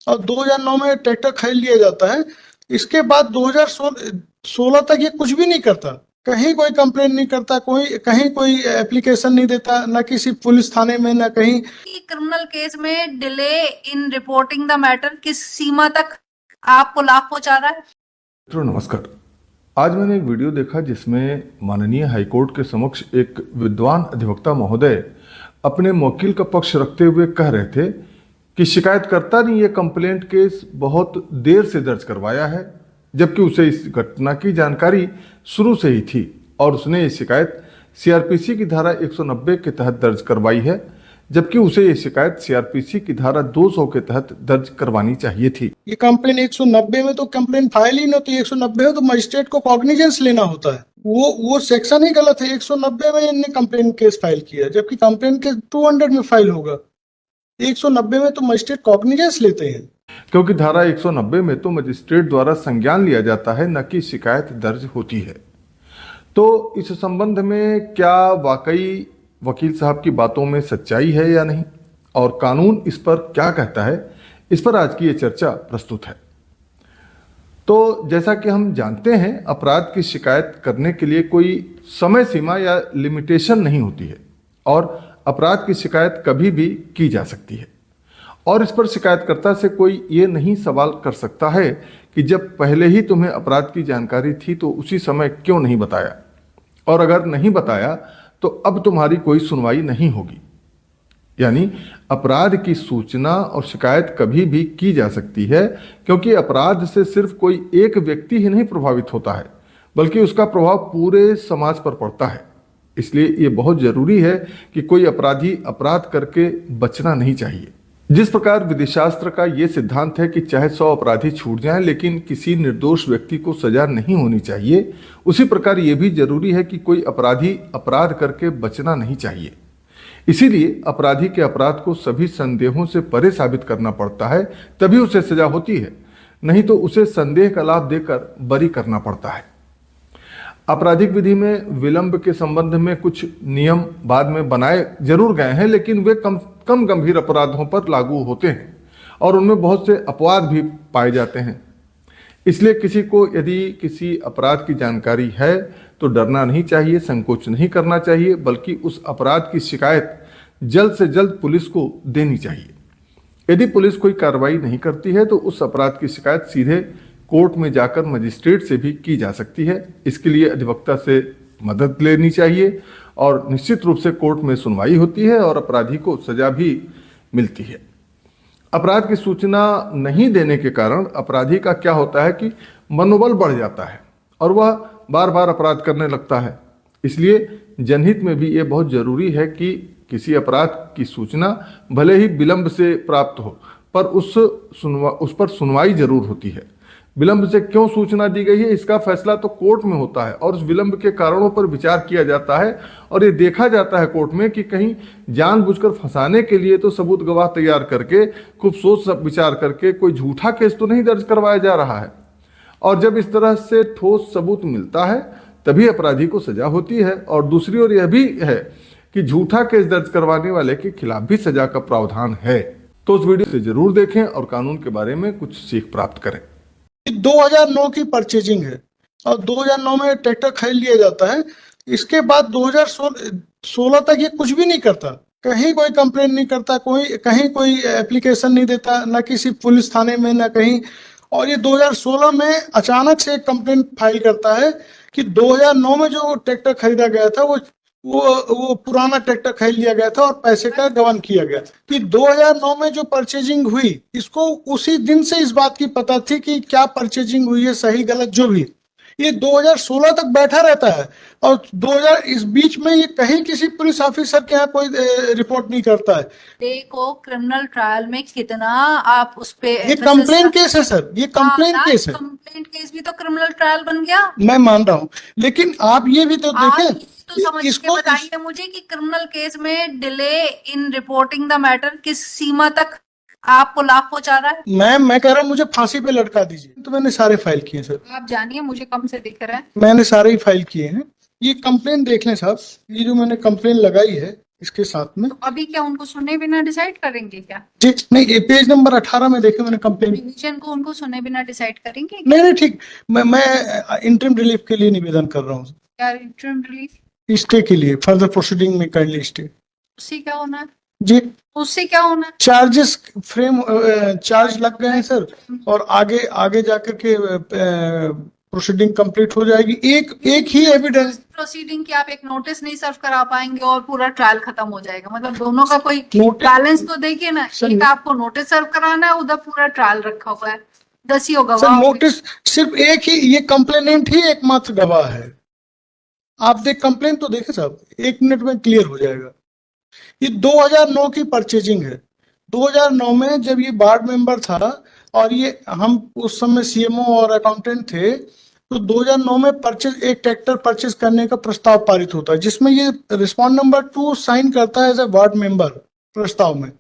और 2009 में ट्रैक्टर खरीद लिया जाता है। इसके बाद 2016 तक ये कुछ भी नहीं करता, कहीं कोई कंप्लेन नहीं करता, कहीं कोई एप्लीकेशन नहीं देता, ना किसी पुलिस थाने में, ना कहीं। क्रिमिनल केस में delay in reporting the matter किस सीमा तक आपको लाभ पहुंचा रहा है? मित्रों नमस्कार। आज मैंने एक वीडियो देखा जिसमें माननीय हाईकोर्ट के समक्ष एक विद्वान अधिवक्ता महोदय अपने वकील का पक्ष रखते हुए कह रहे थे कि शिकायतकर्ता ने यह कंप्लेंट केस बहुत देर से दर्ज करवाया है, जबकि उसे इस घटना की जानकारी शुरू से ही थी और उसने ये शिकायत सीआरपीसी की धारा 190 के तहत दर्ज करवाई है, जबकि उसे ये शिकायत सीआरपीसी की धारा 200 के तहत दर्ज करवानी चाहिए थी। ये कंप्लेन 190 में तो कंप्लेन फाइल ही नहीं होती, 190 में तो मजिस्ट्रेट को कॉग्निजेंस लेना होता है। वो सेक्शन ही गलत है। 190 में इन्होंने कंप्लेन केस फाइल किया, जबकि कंप्लेन केस 200 में फाइल होगा। 190 में तो मजिस्ट्रेट कॉग्निजेंस लेते हैं, क्योंकि धारा 190 में तो मजिस्ट्रेट द्वारा संज्ञान लिया जाता है, न कि शिकायत दर्ज होती है। तो इस संबंध में क्या वाकई वकील साहब की बातों में सच्चाई है या नहीं, और कानून इस पर क्या कहता है, इस पर आज की ये चर्चा प्रस्तुत है। तो जैसा कि हम जानते हैं, अपराध की शिकायत करने के लिए कोई समय सीमा या लिमिटेशन नहीं होती है और अपराध की शिकायत कभी भी की जा सकती है। और इस पर शिकायतकर्ता से कोई ये नहीं सवाल कर सकता है कि जब पहले ही तुम्हें अपराध की जानकारी थी तो उसी समय क्यों नहीं बताया, और अगर नहीं बताया तो अब तुम्हारी कोई सुनवाई नहीं होगी। यानी अपराध की सूचना और शिकायत कभी भी की जा सकती है, क्योंकि अपराध से सिर्फ कोई एक व्यक्ति ही नहीं प्रभावित होता है, बल्कि उसका प्रभाव पूरे समाज पर पड़ता है। इसलिए ये बहुत जरूरी है कि कोई अपराधी अपराध करके बचना नहीं चाहिए। जिस प्रकार विधिशास्त्र का ये सिद्धांत है कि चाहे 100 अपराधी छूट जाएं लेकिन किसी निर्दोष व्यक्ति को सजा नहीं होनी चाहिए, उसी प्रकार ये भी जरूरी है कि कोई अपराधी अपराध करके बचना नहीं चाहिए। इसीलिए अपराधी के अपराध को सभी संदेहों से परे साबित करना पड़ता है, तभी उसे सजा होती है, नहीं तो उसे संदेह का लाभ देकर बरी करना पड़ता है। आपराधिक विधि में विलंब के संबंध में कुछ नियम बाद में बनाए जरूर गए हैं, लेकिन वे कम गंभीर अपराधों पर लागू होते हैं और उनमें बहुत से अपवाद भी पाए जाते हैं। इसलिए किसी को यदि किसी अपराध की जानकारी है तो डरना नहीं चाहिए, संकोच नहीं करना चाहिए, बल्कि उस अपराध की शिकायत जल्द से जल्द पुलिस को देनी चाहिए। यदि पुलिस कोई कार्रवाई नहीं करती है तो उस अपराध की शिकायत सीधे कोर्ट में जाकर मजिस्ट्रेट से भी की जा सकती है। इसके लिए अधिवक्ता से मदद लेनी चाहिए और निश्चित रूप से कोर्ट में सुनवाई होती है और अपराधी को सजा भी मिलती है। अपराध की सूचना नहीं देने के कारण अपराधी का क्या होता है कि मनोबल बढ़ जाता है और वह बार बार अपराध करने लगता है। इसलिए जनहित में भी ये बहुत जरूरी है कि किसी अपराध की सूचना भले ही विलंब से प्राप्त हो, पर उस पर सुनवाई जरूर होती है। विलंब से क्यों सूचना दी गई है, इसका फैसला तो कोर्ट में होता है और उस विलंब के कारणों पर विचार किया जाता है और ये देखा जाता है कोर्ट में कि कहीं जानबूझकर फंसाने के लिए तो सबूत गवाह तैयार करके खूब सोच विचार करके कोई झूठा केस तो नहीं दर्ज करवाया जा रहा है। और जब इस तरह से ठोस सबूत मिलता है तभी अपराधी को सजा होती है। और दूसरी ओर यह भी है कि झूठा केस दर्ज करवाने वाले के खिलाफ भी सजा का प्रावधान है। तो उस वीडियो से जरूर देखें और कानून के बारे में कुछ सीख प्राप्त करें। 2009 की परचेजिंग है और 2009 में ट्रैक्टर खरीद लिया जाता है। इसके बाद 2016 तक ये कुछ भी नहीं करता, कहीं कोई कंप्लेन नहीं करता, कहीं कोई एप्लीकेशन नहीं देता, ना किसी पुलिस थाने में, ना कहीं। और ये 2016 में अचानक से एक कंप्लेन फाइल करता है कि 2009 में जो ट्रैक्टर खरीदा गया था वो पुराना ट्रैक्टर खरीद लिया गया था और पैसे का गबन किया गया कि 2009 में जो परचेजिंग हुई, इसको उसी दिन से इस बात की पता थी कि क्या परचेजिंग हुई है, सही गलत जो भी। ये 2016 तक बैठा रहता है और 2000 इस बीच में ये कहीं किसी पुलिस ऑफिसर के यहाँ कोई रिपोर्ट नहीं करता है। देखो क्रिमिनल ट्रायल में कितना आप उस पे ये कंप्लेन केस है सर, ये कंप्लेन केस है। कंप्लेंट केस भी तो क्रिमिनल ट्रायल बन गया। मैं मान रहा हूँ, लेकिन आप ये भी तो देखें, तो समझ के बताइए मुझे कि क्रिमिनल केस में delay in reporting the matter किस सीमा तक आपको लाभ पहुंचा रहा है? मैं कह रहा हूँ मुझे फांसी पे लटका दीजिए। तो मैंने सारे फाइल किए सर। आप जानिए, मुझे कम से दिख रहा है। मैंने सारे ही फाइल किए हैं। ये कंप्लेन देख लें साहब, ये जो मैंने कंप्लेन लगाई है इसके साथ में। अभी क्या उनको सुने बिना डिसाइड करेंगे क्या? जी नहीं, ये पेज नंबर 18 में देखे मैंने कंप्लेन। डिवीजन को उनको सुने बिना डिसाइड करेंगे? नहीं नहीं ठीक, मैं इंटरिम रिलीफ के लिए निवेदन कर रहा हूँ, क्या इंटरिम रिलीफ? स्टे के लिए, फर्दर प्रोसीडिंग में काइंडली स्टे। उससे क्या होना है? जी, उससे क्या होना है? चार्जेस चार्ज लग गए हैं सर, और आगे आगे जाकर के प्रोसीडिंग कंप्लीट हो जाएगी। एक ही एविडेंस प्रोसीडिंग की आप एक नोटिस नहीं सर्व करा पाएंगे और पूरा ट्रायल खत्म हो जाएगा। मतलब दोनों का कोई नोटिस- बैलेंस तो देखिए ना, सर, एक आपको नोटिस सर्व कराना है, उधर पूरा ट्रायल रखा हुआ है, 10 ही सर गवाह। नोटिस सिर्फ एक ही, ये कंप्लेनेंट ही एकमात्र गवाह है। आप कंप्लेन तो देखे साहब, 1 मिनट में क्लियर हो जाएगा। ये 2009 की परचेजिंग है। 2009 में जब ये वार्ड मेंबर था और ये हम उस समय सीएमओ और अकाउंटेंट थे, तो 2009 में एक ट्रैक्टर परचेज करने का प्रस्ताव पारित होता है, जिसमें ये रिस्पॉन्ड नंबर 2 साइन करता है एज ए वार्ड मेंबर प्रस्ताव में,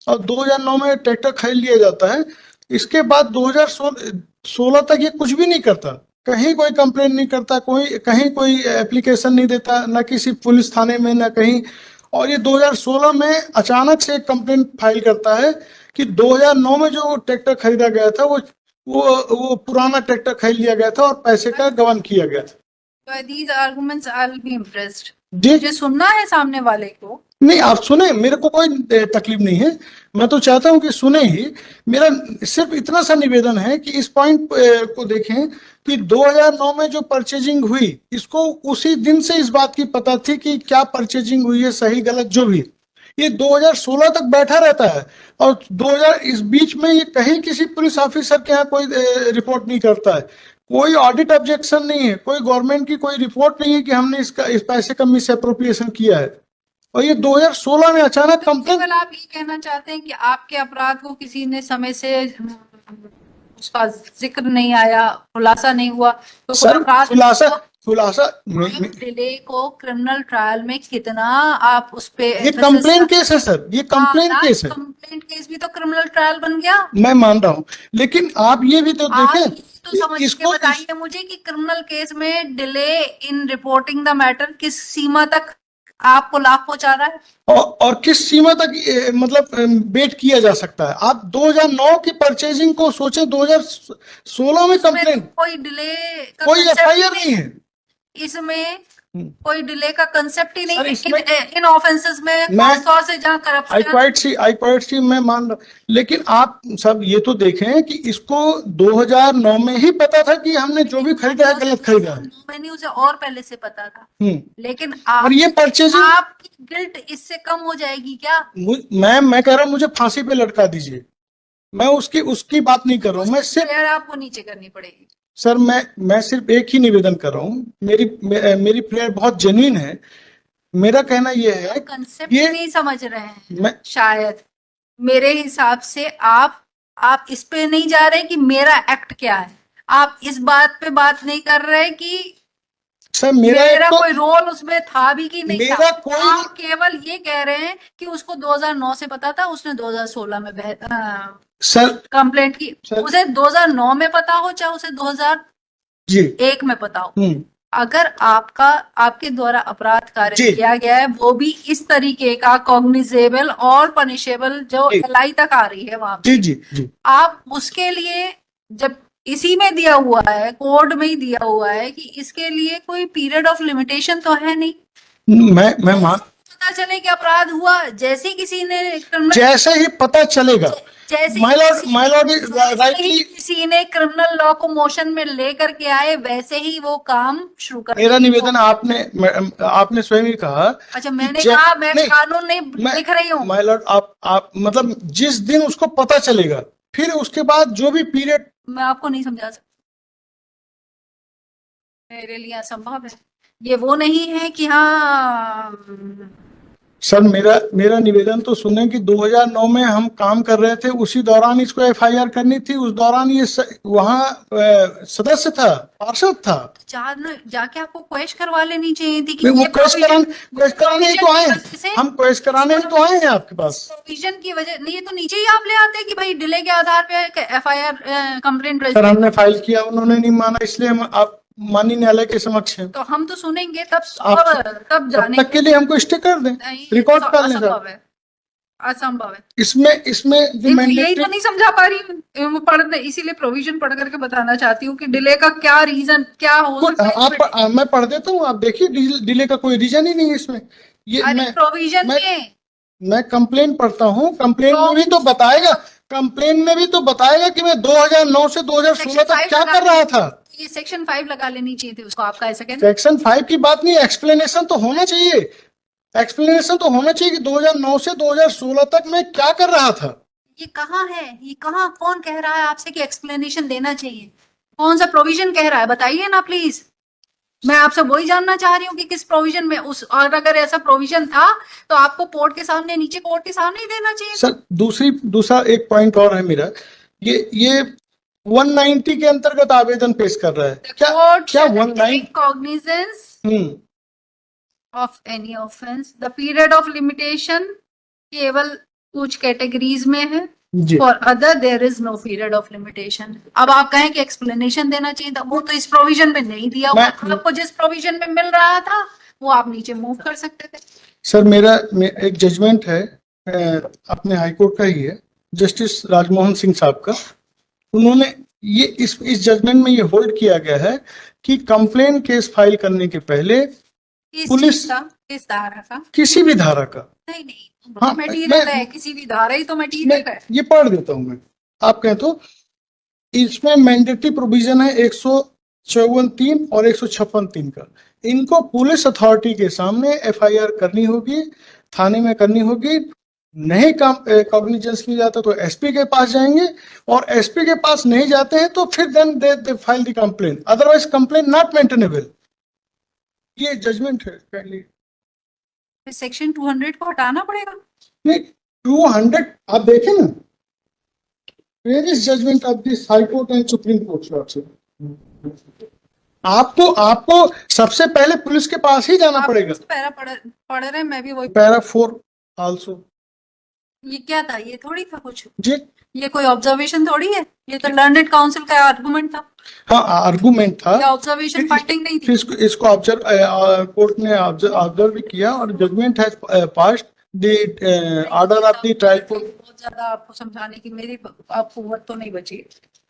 और 2009 में ट्रैक्टर खरीद लिया जाता है। इसके बाद 2016 तक ये कुछ भी नहीं करता, कहीं कोई कंप्लेन नहीं करता, कहीं कोई एप्लीकेशन नहीं देता, ना किसी पुलिस थाने में, ना कहीं। और ये 2016 में अचानक से एक कंप्लेन फाइल करता है कि 2009 में जो ट्रैक्टर खरीदा गया था वो पुराना ट्रैक्टर खरीद लिया गया था और पैसे का गबन किया गया था। By these arguments I'll be impressed. जी मुझे सुनना है सामने वाले को। नहीं, आप सुने, मेरे को कोई तकलीफ नहीं है, मैं तो चाहता हूं कि सुने ही। मेरा सिर्फ इतना सा निवेदन है कि इस पॉइंट को देखें कि 2009 में जो परचेजिंग हुई, इसको उसी दिन से इस बात की पता थी कि क्या परचेजिंग हुई है, सही गलत जो भी। ये 2016 तक बैठा रहता है, और 2000 इस बीच में ये कहीं किसी पुलिस ऑफिसर के यहाँ कोई रिपोर्ट नहीं करता है, कोई ऑडिट ऑब्जेक्शन नहीं है, कोई गवर्नमेंट की कोई रिपोर्ट नहीं है कि हमने इस पैसे का मिस एप्रोप्रिएशन किया है। और ये 2016 में अचानक कंप्लेन। केवल आप ये कहना चाहते हैं कि आपके अपराध को किसी ने समय से उसका जिक्र नहीं आया, खुलासा नहीं हुआ, तो कोई सर अपराध खुलासा डिले को क्रिमिनल ट्रायल में कितना आप उस पे ये कंप्लेन केस है सर, ये कंप्लेन केस है। कंप्लेंट केस भी तो क्रिमिनल ट्रायल बन गया। मैं मान रहा हूँ, लेकिन आप ये भी तो आप देखें, तो समझ के बताइए मुझे कि क्रिमिनल केस में delay in reporting the matter किस सीमा तक आपको लाभ पहुंचा रहा है, और किस सीमा तक मतलब वेट किया जा सकता है। आप 2009 की परचेजिंग को सोचें, 2016 में कंप्लेन, कोई डिले कोई एफआईआर नहीं है इसमें, कोई डिले का कंसेप्ट ही नहीं सर, है इन ऑफेंसेस में, खासतौर से जहां करप्शन। आई क्वाइट सी मैं मान रहा, लेकिन आप सब ये तो देखें कि इसको 2009 में ही पता था कि हमने जो भी खरीदा है गलत खरीदा है। मैंने उसे और पहले से पता था, लेकिन और ये परचेजिंग, आपकी गिल्ट इससे कम हो जाएगी क्या? मैं कह रहा हूँ मुझे फांसी पे लटका दीजिए, मैं उसकी बात नहीं कर रहा हूँ, मैं सिर्फ आपको नीचे करनी पड़ेगी। सर मैं सिर्फ एक ही निवेदन कर रहा हूँ, मेरी प्रेयर बहुत जेन्युइन है। मेरा कहना यह है, कंसेप्ट नहीं समझ रहे हैं शायद। मेरे हिसाब से आप इस पे नहीं जा रहे कि मेरा एक्ट क्या है, आप इस बात पे बात नहीं कर रहे कि सर मेरा कोई रोल उसमें था भी कि नहीं मेरा था। आप केवल ये कह रहे हैं कि उसको 2009 से पता था, उसने 2016 में सर कंप्लेंट की। उसे 2009 में पता हो चाहे उसे 2001 में पता हो, अगर आपके द्वारा अपराध कार्य किया गया है, वो भी इस तरीके का कॉग्निजेबल और पनिशेबल जो LI तक आ रही है वहां पे, जी आप उसके लिए, जब इसी में दिया हुआ है, कोड में ही दिया हुआ है कि इसके लिए कोई पीरियड ऑफ लिमिटेशन तो है नहीं। मैं मान, पता चले कि अपराध हुआ, जैसे किसी ने जैसे ही पता चलेगा, माय लॉर्ड राइटली किसी ने क्रिमिनल लॉ को मोशन में लेकर के आए, वैसे ही वो काम शुरू कर। मेरा निवेदन, आपने स्वयं ही कहा। अच्छा, मैंने कहा मैं कानून नहीं लिख रही हूँ। माय लॉर्ड, आप मतलब जिस दिन उसको पता चलेगा, फिर उसके बाद जो भी पीरियड, मैं आपको नहीं समझा सकती, मेरे लिए असंभव है। ये वो नहीं है कि हाँ सर मेरा निवेदन तो सुने कि 2009 में हम काम कर रहे थे, उसी दौरान इसको FIR करनी थी, उस दौरान ये वहाँ सदस्य था, पार्षद था। जाके आपको क्वेश करवा लेनी चाहिए थी कि वो क्वेश कराने ही तो आए, हम क्वेश कराने ही तो आए हैं आपके पास। प्रोविजन की वजह नहीं, ये तो नीचे ही आप ले आते कि भाई डिले के आधार पे FIR कंप्लेंट। सर हमने फाइल किया, उन्होंने नहीं माना, इसलिए हम आप माननीय न्यायालय के समक्ष है। तो हम तो सुनेंगे तब आप- तब तब जाने तक के लिए हमको स्टे कर दें, नहीं, रिकॉर्ड तो कर लें असंभव साहब। है, असंभव है। इसमें इसमें जो यही मैंडेटरी तो नहीं समझा पा रही हूँ, पढ़ने इसीलिए प्रोविजन पढ़ करके बताना चाहती हूँ कि डिले का क्या रीजन क्या हो सकता है। मैं पढ़ देता हूँ, आप देखिए, डिले का कोई रीजन ही नहीं है इसमें। ये अरे प्रोविजन में मैं कंप्लेन पढ़ता हूँ, कंप्लेन में भी तो बताएगा, कंप्लेन में भी तो बताएगा कि मैं 2009 से 2016 तक क्या कर रहा था। ये सेक्शन 5 लगा लेनी चाहिए थी उसको, आपका ऐसा कहना। सेक्शन 5 की बात नहीं, एक्सप्लेनेशन तो होना चाहिए, एक्सप्लेनेशन तो होना चाहिए कि 2009 से 2016 तक मैं क्या कर रहा था। ये कहाँ है, ये कहाँ, कौन कह रहा है आपसे कि एक्सप्लेनेशन देना चाहिए? कौन सा प्रोविजन कह रहा है, बताइए ना प्लीज। मैं आपसे वही जानना चाह रही हूँ कि किस प्रोविजन में उस, और अगर ऐसा प्रोविजन था तो आपको कोर्ट के सामने, नीचे कोर्ट के सामने ही देना चाहिए। सर दूसरा एक पॉइंट और है मेरा, ये 190 के अंतर्गत आवेदन पेश कर रहा है। क्या 190 cognizance of any offence, the period of limitation केवल कुछ कैटेगरीज में है, for other there is no period of limitation. अब आप कहें कि एक्सप्लेनेशन देना चाहिए था, वो तो इस प्रोविजन में नहीं दिया हुआ। आपको जिस प्रोविजन में मिल रहा था वो आप नीचे मूव कर सकते थे। सर मेरा एक जजमेंट है, अपने हाईकोर्ट का ही है, जस्टिस राजमोहन सिंह साहब का। उन्होंने ये इस जजमेंट में ये होल्ड किया गया है कि कंप्लेन केस फाइल करने के पहले पुलिस किस धारा का, किसी भी धारा का, नहीं हाँ, मटीरियल है, किसी भी धारा ही तो मटीरियल है। ये पढ़ देता हूं मैं, आप कहें तो इसमें मैंडेटरी प्रोविजन है 154(3) और 156(3) का। इनको पुलिस अथॉरिटी के सामने एफआईआर करनी होगी, थाने में करनी होगी। नहीं कॉग्निजेंस लिया जाता तो एसपी के पास जाएंगे, और एसपी के पास नहीं जाते हैं तो फिर then they file the complain, otherwise complain not maintainable. ये जजमेंट है पहले। सेक्शन 200 को हटाना पड़ेगा। नहीं 200 आप देखें ना, various judgement of this high court and supreme court से आपको सबसे पहले पुलिस के पास ही जाना पड़ेगा। पैरा पढ़ रहे, मैं भी वही पैरा 4 आल्सो। ये क्या था, ये थोड़ी था कुछ जी, ये कोई ऑब्जर्वेशन थोड़ी है, ये तो लर्नेड काउंसिल का आर्गुमेंट था। हाँ आर्गुमेंट था, ऑब्जर्वेशन फाइंडिंग नहीं थी। इसको कोर्ट ने ऑब्जर्व भी किया और judgement has passed the order of the trial court. बहुत ज्यादा आपको समझाने की मेरी आप कुव्वत तो नहीं बची।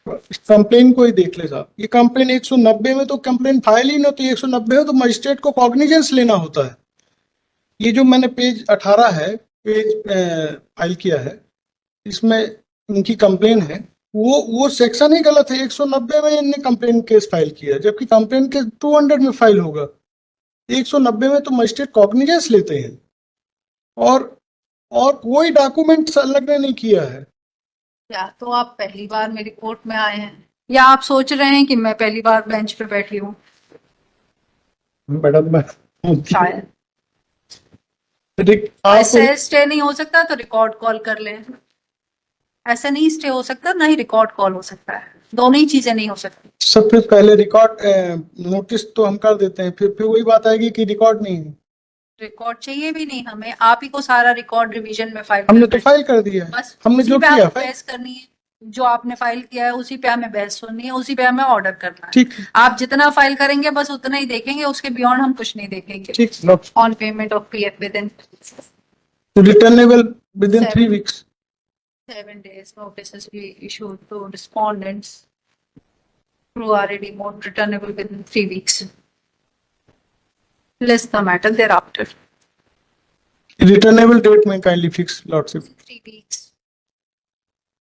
कंप्लेन को ही देख ले साहब, ये कंप्लेन 190 में तो कंप्लेन फाइल ही नहीं होती, 190 में तो मजिस्ट्रेट को कॉग्निजेंस लेना होता है। ये जो मैंने पेज 18 है, पेज फाइल किया है, इसमें इनकी कंप्लेन है, वो सेक्शन ही गलत है। 190 में इन्होंने कंप्लेन केस फाइल किया, जबकि कंप्लेन केस 200 में फाइल होगा। 190 में तो मजिस्ट्रेट कॉग्निजेंस लेते हैं, और कोई डॉक्यूमेंट संलग्न नहीं किया है। या तो आप पहली बार मेरी कोर्ट में आए हैं, या आप सोच रहे हैं कि मैं पहली बार बेंच पे बैठी हूँ। मैडम शायद ऐसे स्टे नहीं हो सकता तो रिकॉर्ड कॉल कर लें। ऐसे नहीं स्टे हो सकता, ना ही रिकॉर्ड कॉल हो सकता है, दोनों ही चीजें नहीं हो सकती। सब फिर पहले रिकॉर्ड नोटिस तो हम कर देते हैं, फिर वही बात आएगी कि रिकॉर्ड नहीं है। रिकॉर्ड चाहिए भी नहीं हमें, आप ही को सारा रिकॉर्ड रिवीजन में फाइल हमने तो फाइल कर दिया है, बस हमने जो किया बहस करनी है, जो आपने फाइल किया है उसी पे हमें बहस सुननी है, उसी पे हमें ऑर्डर करना है। ठीक, आप जितना फाइल करेंगे बस उतना ही देखेंगे, उसके बियॉन्ड हम कुछ नहीं देखेंगे। ठीक, on payment of PF within returnable within 3 weeks। 7 days notices be issued to respondents through RAD mode, returnable within 3 weeks. List the matter thereafter. Returnable date में kindly fix lordship। 3 weeks.